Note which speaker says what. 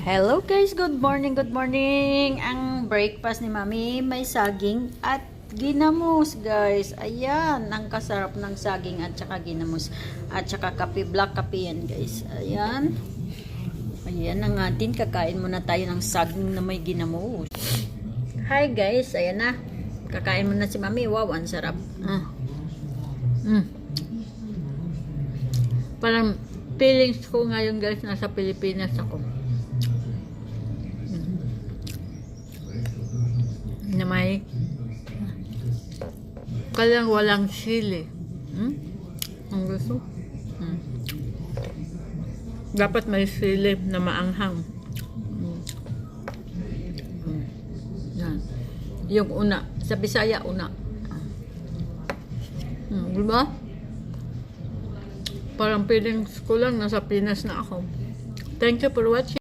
Speaker 1: Hello guys, good morning, good morning. Ang breakfast ni Mami may saging at ginamos guys. Ayan, ang kasarap ng saging at saka ginamos. At saka kape, black kape yan guys. Ayan. Ayan ang atin, kakain muna tayo ng saging na may ginamos. Hi guys, ayan na. Kakain muna si Mami. Wow, ang sarap. Parang feelings ko ngayon guys, nasa Pilipinas ako. Na may kalang walang sili. Ang gusto. Dapat may sili na maanghang. Yan. Yung una. Sa Bisaya, una. Diba? Parang feelings ko lang nasa Pinas na ako. Thank you for watching.